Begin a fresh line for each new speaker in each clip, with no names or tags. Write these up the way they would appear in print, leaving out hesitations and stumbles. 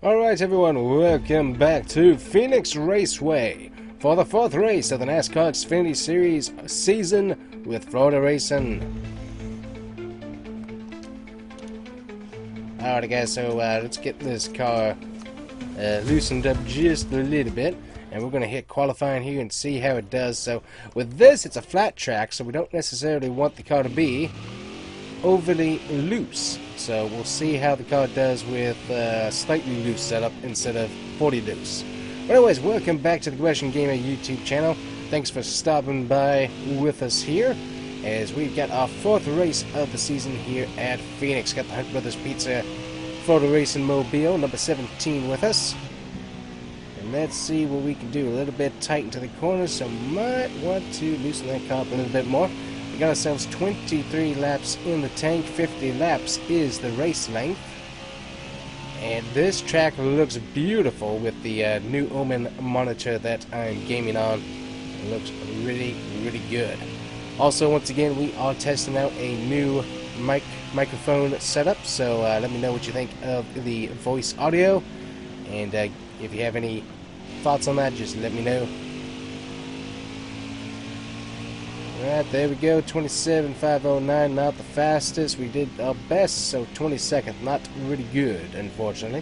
Alright everyone, welcome back to Phoenix Raceway for the 4th race of the NASCAR Xfinity Series season with Florida Racing. Alright guys, so let's get this car loosened up just a little bit, and we're going to hit qualifying here and see how it does. So with this, it's a flat track, so we don't necessarily want the car to be overly loose. So we'll see how the car does with slightly loose setup instead of 40 loose. But anyways, welcome back to the Combustion Gamer YouTube channel. Thanks for stopping by with us here as we've got our 4th race of the season here at Phoenix. Got the Hunt Brothers Pizza Florida Racing Mobile number 17 with us. And let's see what we can do. A little bit tight into the corners, so might want to loosen that car up a little bit more. We got ourselves 23 laps in the tank. 50 laps is the race length. And this track looks beautiful with the new Omen monitor that I'm gaming on. It looks really, really good. Also, once again, we are testing out a new microphone setup, so let me know what you think of the voice audio. And if you have any thoughts on that, just let me know. Alright, there we go, 27.509, not the fastest. We did our best, so 22nd, not really good, unfortunately.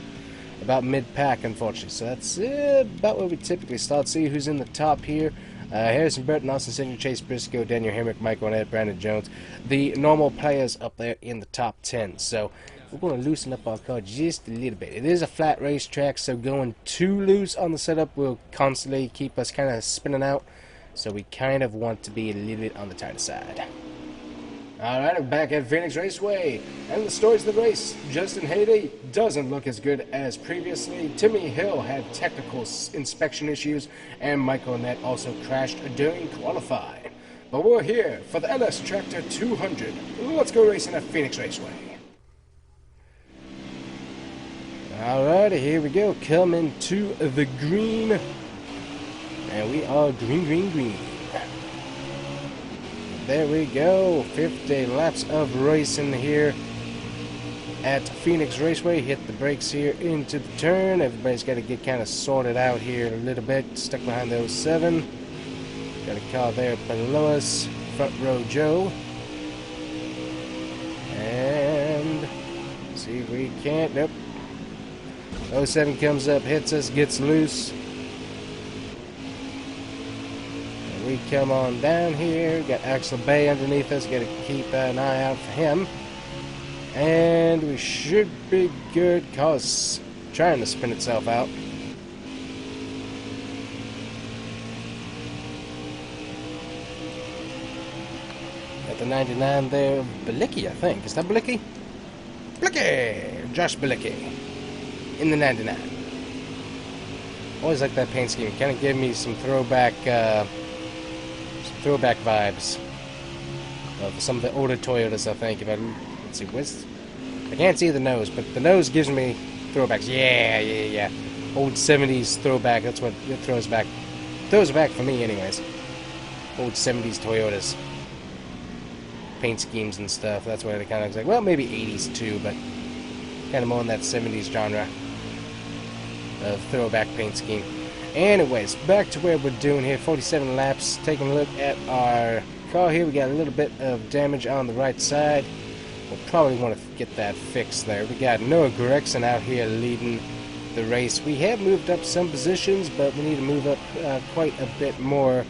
About mid-pack, unfortunately. So that's about where we typically start. See who's in the top here. Harrison Burton, Austin Senior, Chase Briscoe, Daniel Hemrick, Michael Arnett, Brandon Jones. The normal players up there in the top 10. So we're going to loosen up our car just a little bit. It is a flat racetrack, so going too loose on the setup will constantly keep us kind of spinning out. So we kind of want to be a little bit on the tighter side. Alright, we're back at Phoenix Raceway. And the stories of the race. Justin Haley doesn't look as good as previously. Timmy Hill had technical inspection issues. And Michael Arnett also crashed during qualifying. But we're here for the LS Tractor 200. Let's go racing at Phoenix Raceway. Alright, here we go. Coming to the green. And we are green, green, green. There we go. 50 laps of racing here at Phoenix Raceway. Hit the brakes here into the turn. Everybody's got to get kind of sorted out here a little bit. Stuck behind the 07. Got a car there below us. Front row Joe. And see if we can't. Nope. 07 comes up, hits us, gets loose. We come on down here, got Axel Bay underneath us, got to keep an eye out for him. And we should be good, cause trying to spin itself out. At the 99 there, Bilicki, I think. Is that Bilicki? Bilicki! Josh Bilicki. In the 99. Always like that paint scheme. Kind of gave me some throwback vibes of some of the older Toyotas, I think. If let's see, I can't see the nose, but the nose gives me throwbacks. Yeah. Old 70s throwback. That's what it throws back for me, anyways. Old 70s Toyotas, paint schemes and stuff. That's what it kind of looks like. Well, maybe 80s too, but kind of more in that 70s genre of throwback paint scheme. Anyways, back to where we're doing here. 47 laps. Taking a look at our car here. We got a little bit of damage on the right side. We'll probably want to get that fixed there. We got Noah Gregson out here leading the race. We have moved up some positions, but we need to move up quite a bit more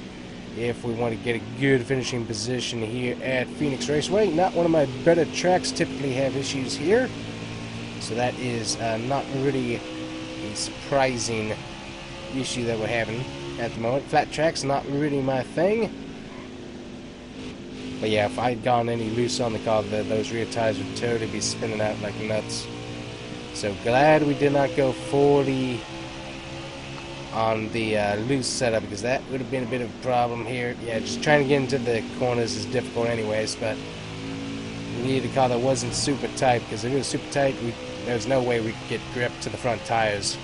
if we want to get a good finishing position here at Phoenix Raceway. Not one of my better tracks. Typically have issues here, so that is not really a surprising issue that we're having at the moment. Flat track's not really my thing. But yeah, if I had gone any loose on the car, those rear tires would totally be spinning out like nuts. So glad we did not go 40 on the loose setup, because that would have been a bit of a problem here. Yeah, just trying to get into the corners is difficult anyways, but we needed a car that wasn't super tight, because if it was super tight, there's no way we could get grip to the front tires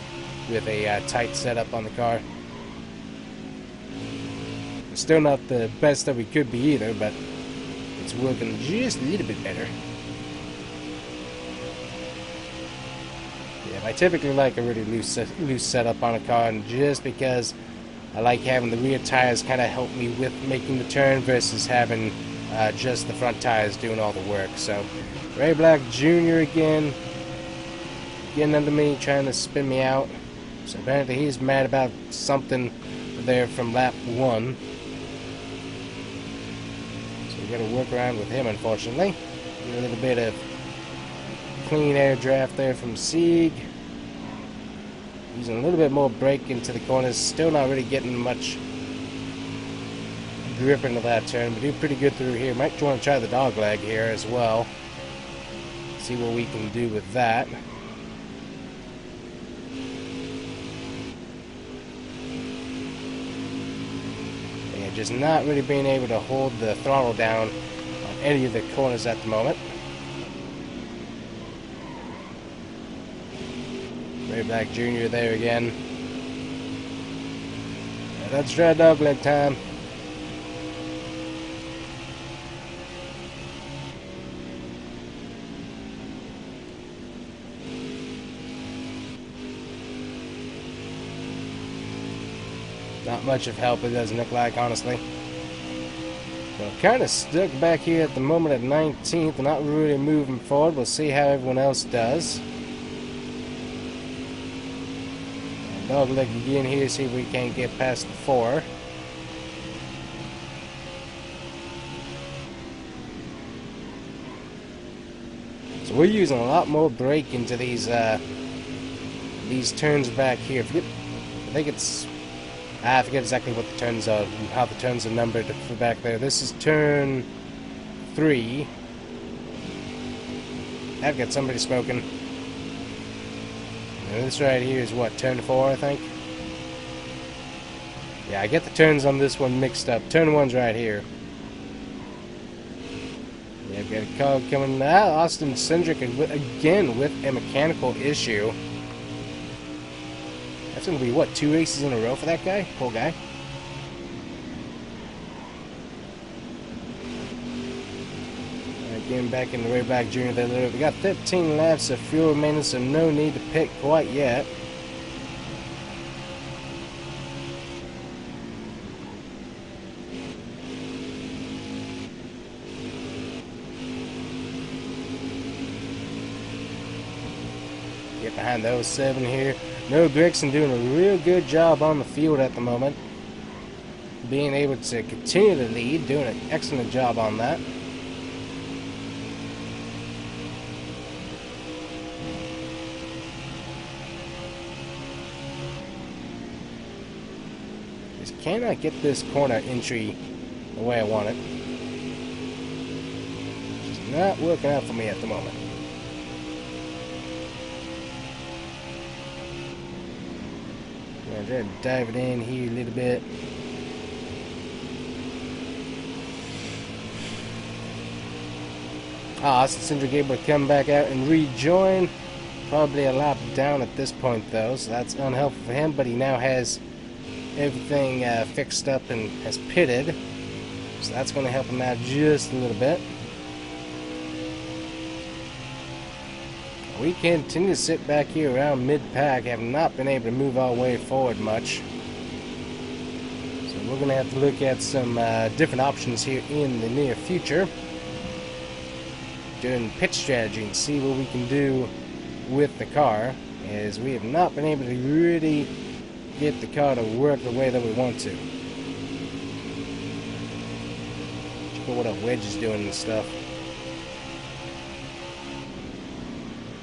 with a tight setup on the car. Still not the best that we could be either, but it's working just a little bit better. Yeah, I typically like a really loose setup on a car, and just because I like having the rear tires kind of help me with making the turn versus having just the front tires doing all the work. So Ray Black Jr. again, getting under me, trying to spin me out. So apparently he's mad about something there from lap 1. So we got to work around with him, unfortunately. A little bit of clean air draft there from Sieg. Using a little bit more brake into the corners. Still not really getting much grip into that turn. We do pretty good through here. Might want to try the dog leg here as well. See what we can do with that. Yeah, just not really being able to hold the throttle down on any of the corners at the moment. Ray Black Jr. there again. Let's try dog leg time. Not much of help, it doesn't look like, honestly. So kind of stuck back here at the moment at 19th, not really moving forward. We'll see how everyone else does. Dog leg again here, see if we can't get past the 4. So we're using a lot more brake into these turns back here. I think it's I forget exactly what the turns are, how the turns are numbered for back there. This is turn 3. I've got somebody smoking. And this right here is what, turn 4, I think? Yeah, I get the turns on this one mixed up. Turn 1's right here. Yeah, I've got a car coming now. Austin Cindric again with a mechanical issue. That's going to be, what, 2 races in a row for that guy? Poor guy. Getting back in the Ray Black Jr. there. We got 15 laps of fuel remaining, so no need to pit quite yet. Get behind the 07 here. No Gregson doing a real good job on the field at the moment. Being able to continue to lead, doing an excellent job on that. Just cannot get this corner entry the way I want it. Just not working out for me at the moment. I'm trying to dive it in here a little bit. Austin Cindric able to come back out and rejoin. Probably a lap down at this point though, so that's unhelpful for him, but he now has everything fixed up and has pitted. So that's going to help him out just a little bit. We continue to sit back here around mid-pack, have not been able to move our way forward much. So we're going to have to look at some different options here in the near future. Doing pit strategy and see what we can do with the car, as we have not been able to really get the car to work the way that we want to. Check out what our wedge is doing and stuff.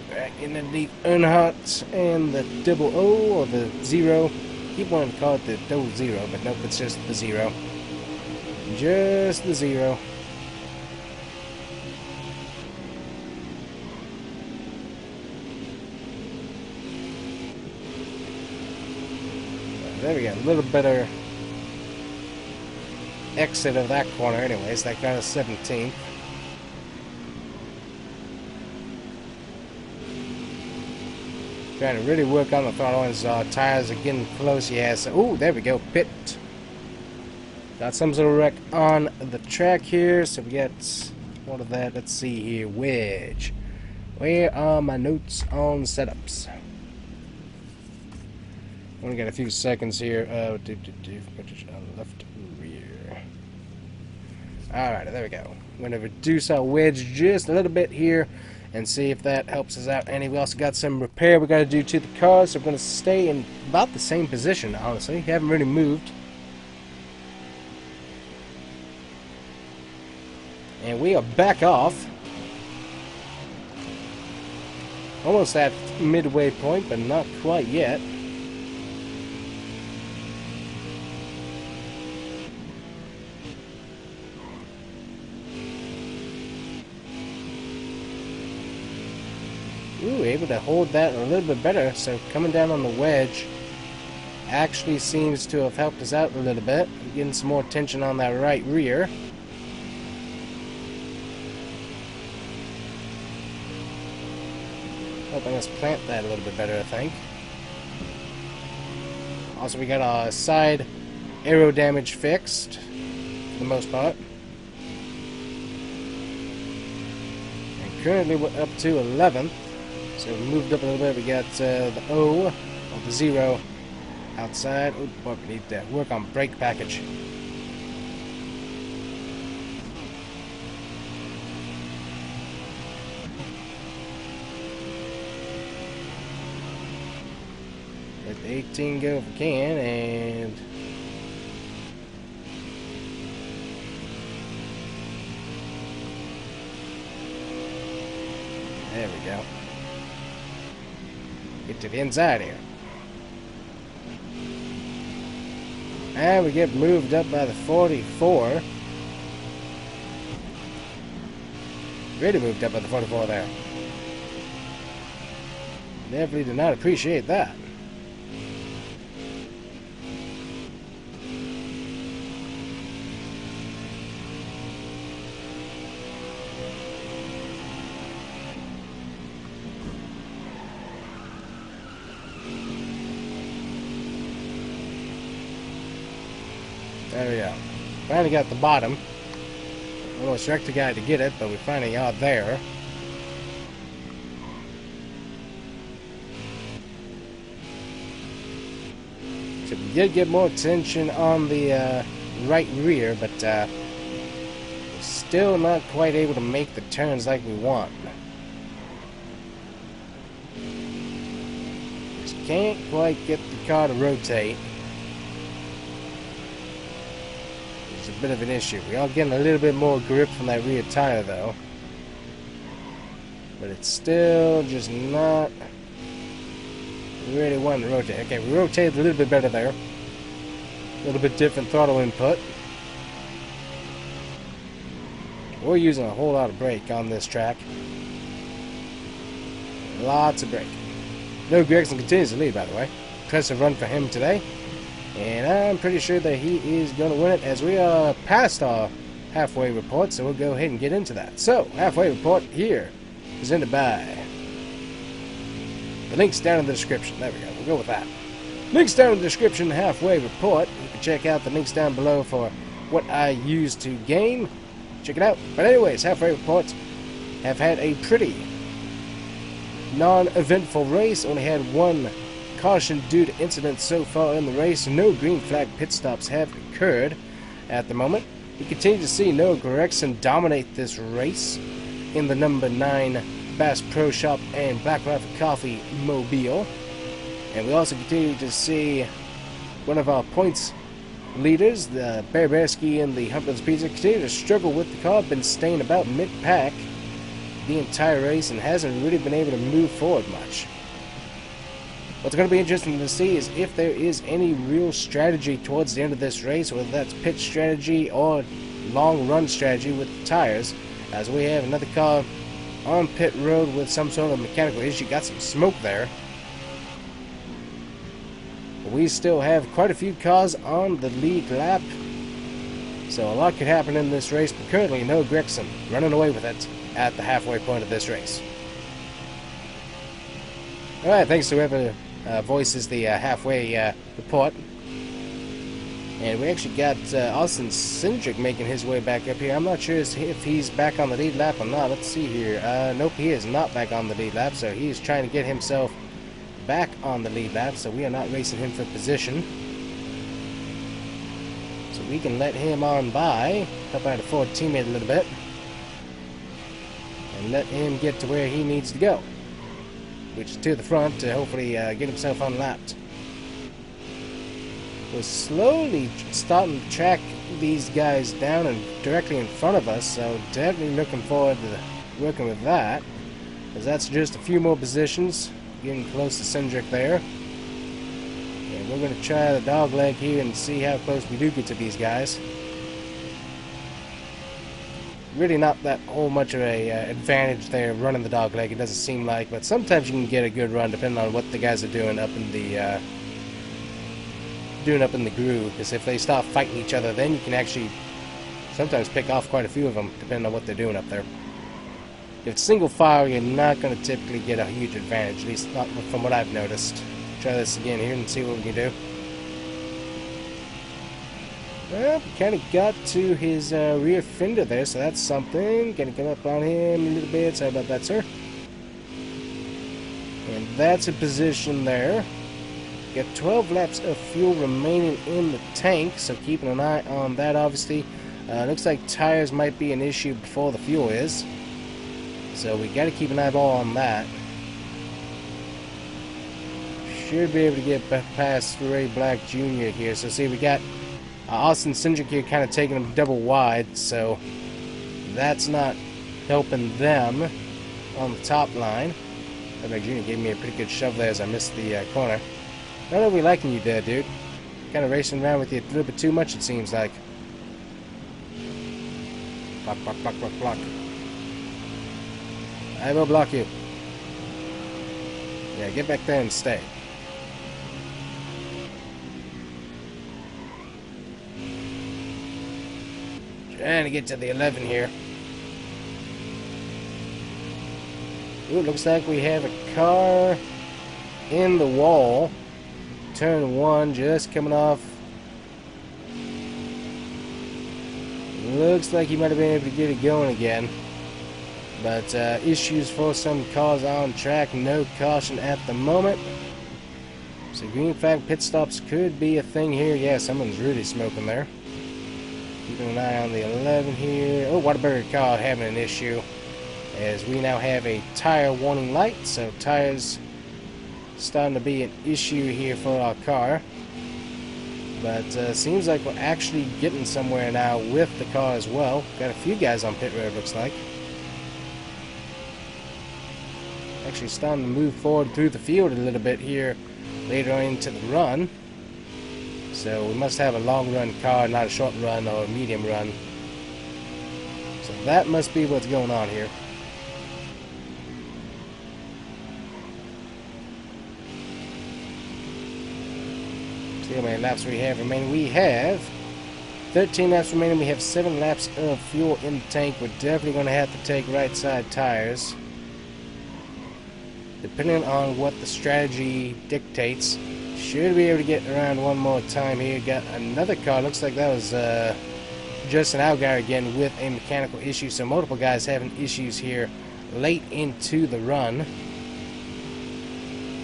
Back in underneath Earnhardt and the double O or the 0. Keep wanting to call it the double 0, but nope, it's just the 0. Just the 0. There we go, a little better exit of that corner anyways. That got us 17th. Trying to really work on the throttle, and his tires are getting close. Yeah, so, ooh, there we go, pit. Got some sort of wreck on the track here, so we got, what of that, let's see here, wedge. Where are my notes on setups? Only got a few seconds here. Left rear. Alright, there we go. I'm going to reduce our wedge just a little bit here and see if that helps us out. And we also got some repair we got to do to the car, so we're going to stay in about the same position, honestly. Haven't really moved. And we are back off. Almost at midway point, but not quite yet. Ooh, able to hold that a little bit better, so coming down on the wedge actually seems to have helped us out a little bit. Getting some more tension on that right rear. Helping us plant that a little bit better, I think. Also, we got our side aero damage fixed, for the most part. And currently we're up to 11th. So we moved up a little bit. We got the O, or the 0, outside. Oh, boy, we need to work on brake package. Let the 18 go if we can, and there we go. Get to the inside here. And we get moved up by the 44. Really moved up by the 44 there. Definitely did not appreciate that. There we go. Finally got the bottom. Almost wrecked the guy to get it, but we finally got there. So we did get more tension on the right rear, but still not quite able to make the turns like we want. Just can't quite get the car to rotate. A bit of an issue. We are getting a little bit more grip from that rear tire though, but it's still just not really wanting to rotate. Okay, we rotated a little bit better there. A little bit different throttle input. We're using a whole lot of brake on this track. Lots of brake. No, Gregson continues to lead, by the way. Impressive run for him today. And I'm pretty sure that he is going to win it, as we are past our halfway report, so we'll go ahead and get into that. So, halfway report here, presented by... The link's down in the description. There we go. We'll go with that. Links down in the description, halfway report. You can check out the links down below for what I use to game. Check it out. But anyways, halfway reports have had a pretty non-eventful race. Only had one caution due to incidents so far in the race. No green flag pit stops have occurred at the moment. We continue to see Noah Gregson dominate this race in the number 9 Bass Pro Shop and Black Rifle Coffee Mobile. And we also continue to see one of our points leaders, the Bearbearski and the Humper's Pizza, continue to struggle with the car. Been staying about mid-pack the entire race and hasn't really been able to move forward much. What's going to be interesting to see is if there is any real strategy towards the end of this race, whether that's pit strategy or long run strategy with the tires, as we have another car on pit road with some sort of mechanical issue. Got some smoke there. We still have quite a few cars on the lead lap, so a lot could happen in this race, but currently Noah Gregson running away with it at the halfway point of this race. Alright, thanks to whoever voices the halfway report. And we actually got Austin Cindric making his way back up here. I'm not sure if he's back on the lead lap or not. Let's see here. Nope, he is not back on the lead lap, so he's trying to get himself back on the lead lap, so we are not racing him for position. So we can let him on by, help out a forward teammate a little bit, and let him get to where he needs to go, which is to the front to hopefully get himself unlapped. We're slowly starting to track these guys down and directly in front of us, so definitely looking forward to working with that, because that's just a few more positions, getting close to Cindric there. And we're going to try the dog leg here and see how close we do get to these guys. Really not that whole much of a advantage there running the dog leg, it doesn't seem like, but sometimes you can get a good run depending on what the guys are doing up in the groove, because if they start fighting each other, then you can actually sometimes pick off quite a few of them depending on what they're doing up there. If it's single file, you're not going to typically get a huge advantage, at least not from what I've noticed. Try this again here and see what we can do. Well, kind of got to his rear fender there, so that's something. Gonna come up on him a little bit. Sorry about that, sir. And that's a position there. Got 12 laps of fuel remaining in the tank, so keeping an eye on that, obviously. Looks like tires might be an issue before the fuel is. So we got to keep an eyeball on that. Should be able to get past Ray Black Jr. here. So see, we got Austin Cindric here kind of taking him double wide, so that's not helping them on the top line. Ray Black Jr. gave me a pretty good shove there as I missed the corner. Not really liking you there, dude. Kind of racing around with you a little bit too much, it seems like. Block, block, block, block, block. I will block you. Yeah, get back there and stay. Trying to get to the 11 here. Ooh, looks like we have a car in the wall. Turn 1, just coming off. Looks like he might have been able to get it going again. But issues for some cars on track. No caution at the moment. So green flag pit stops could be a thing here. Yeah, someone's really smoking there. Keeping an eye on the 11 here. Oh, Whataburger car having an issue, as we now have a tire warning light. So tires starting to be an issue here for our car. But seems like we're actually getting somewhere now with the car as well. Got a few guys on pit road, looks like. Actually starting to move forward through the field a little bit here later on into the run. So we must have a long run car, not a short run or a medium run. So that must be what's going on here. See how many laps we have remaining. We have 13 laps remaining. We have 7 laps of fuel in the tank. We're definitely going to have to take right side tires, depending on what the strategy dictates. Should be able to get around one more time here. Got another car. Looks like that was Justin Algar again with a mechanical issue. So multiple guys having issues here late into the run.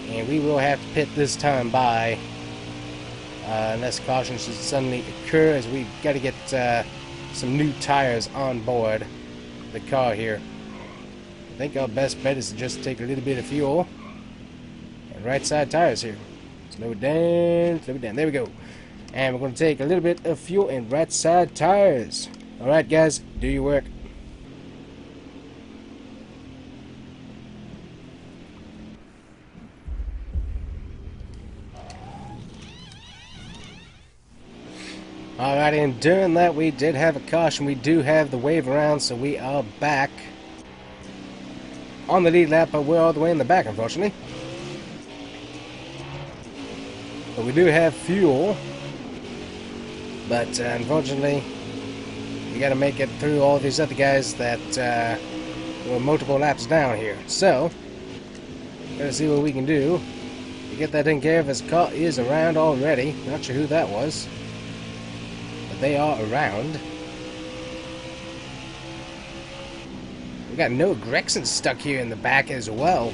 And we will have to pit this time by unless caution should suddenly occur, as we've got to get some new tires on board the car here. I think our best bet is to just take a little bit of fuel and right side tires here. Slow it down, slow it down. There we go. And we're going to take a little bit of fuel and right side tires. Alright guys, do your work. Alright, and during that we did have a caution. We do have the wave around, so we are back on the lead lap, but we're all the way in the back, unfortunately. But we do have fuel, but unfortunately we got to make it through all these other guys that were multiple laps down here. So gotta see what we can do to get that taken care of. His car is around already. Not sure who that was, but they are around. We got Noah Gregson stuck here in the back as well.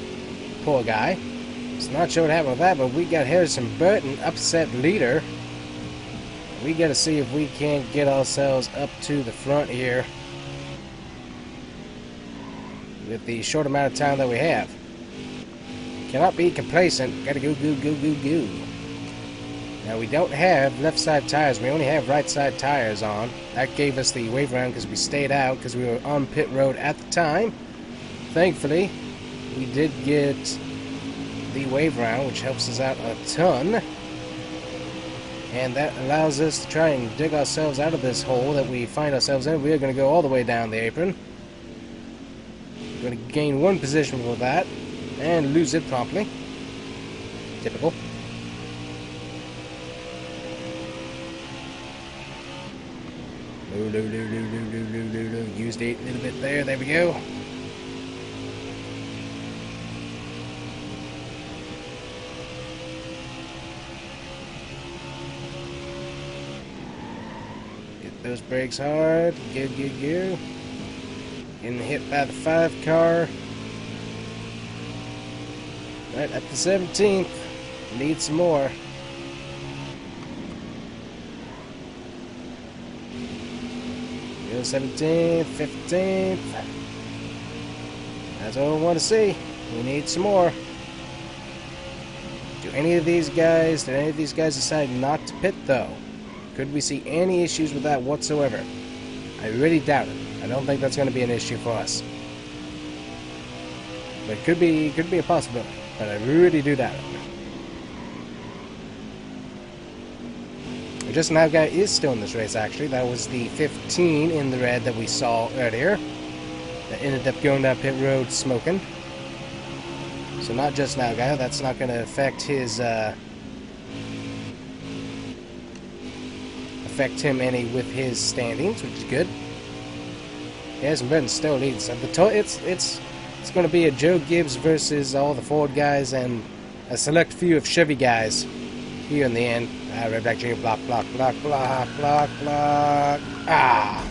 Poor guy. So not sure what happened with that, but we got Harrison Burton, upset leader. We got to see if we can't get ourselves up to the front here with the short amount of time that we have. Cannot be complacent. Got to go, go, go, go, go. Now we don't have left side tires. We only have right side tires on. That gave us the wave round because we stayed out because we were on pit road at the time. Thankfully, we did get the wave round, which helps us out a ton. And that allows us to try and dig ourselves out of this hole that we find ourselves in. We are going to go all the way down the apron. We're going to gain one position with that and lose it promptly. Typical. Used it a little bit there. There we go. Get those brakes hard. Go, go, go. Getting hit by the 5 car. Right at the 17th. Need some more. Go 17th, 15th. That's all we want to see. We need some more. Did any of these guys decide not to pit though? Could we see any issues with that whatsoever? I really doubt it. I don't think that's going to be an issue for us. But it could be a possibility. But I really do doubt it. Just Now Guy is still in this race, actually. That was the 15 in the red that we saw earlier. That ended up going down pit road smoking. So not Just Now Guy. That's not going to affect his... affect him any with his standings, which is good. Harrison Burton still leads. It's going to be a Joe Gibbs versus all the Ford guys and a select few of Chevy guys here in the end. Red Black Jr. Block, block, block, block, block, block. Ah!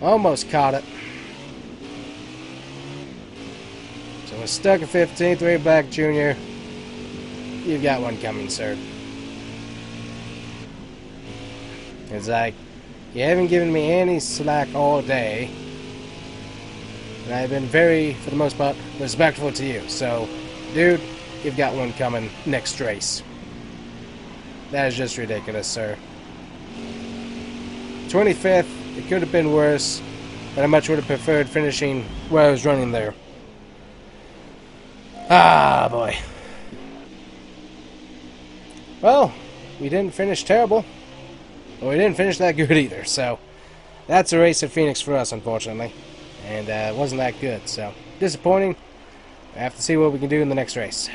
Almost caught it. So we're stuck at 15th. Red Black Jr. You've got one coming, sir. It's like, you haven't given me any slack all day. And I've been very, for the most part, respectful to you. So, dude, you've got one coming next race. That is just ridiculous, sir. 25th, it could have been worse, but I much would have preferred finishing where I was running there. Ah, boy. Well, we didn't finish terrible. Well, we didn't finish that good either, so that's a race at Phoenix for us, unfortunately. And it wasn't that good, so disappointing. I have to see what we can do in the next race.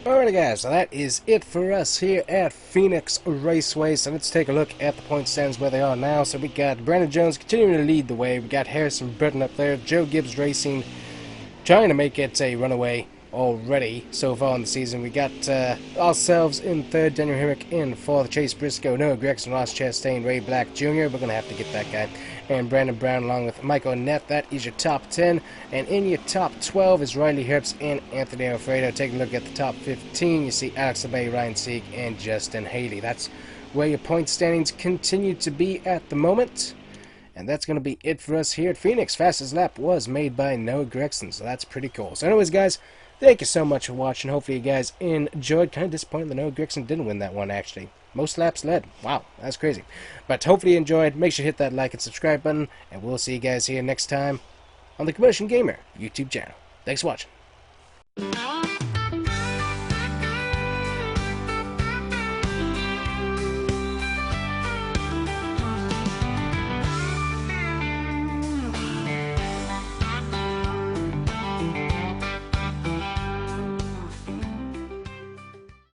Alrighty guys, so that is it for us here at Phoenix Raceway. So let's take a look at the point stands where they are now. So we got Brandon Jones continuing to lead the way. We got Harrison Burton up there. Joe Gibbs Racing trying to make it a runaway already so far in the season. We got ourselves in third, Daniel Herrick in fourth, Chase Briscoe, Noah Gregson, Ross Chastain, Ray Black Jr. We're going to have to get that guy. And Brandon Brown along with Michael Neff. That is your top 10. And in your top 12 is Riley Herbst and Anthony Alfredo. Take a look at the top 15. You see Alex LeBay, Ryan Sieg, and Justin Haley. That's where your point standings continue to be at the moment. And that's going to be it for us here at Phoenix. Fastest lap was made by Noah Gregson, so that's pretty cool. So anyways, guys, thank you so much for watching. Hopefully you guys enjoyed. Kind of disappointed that Noah Gregson didn't win that one, actually. Most laps led. Wow, that's crazy. But hopefully you enjoyed. Make sure to hit that like and subscribe button. And we'll see you guys here next time on the Combustion Gamer YouTube channel. Thanks for watching.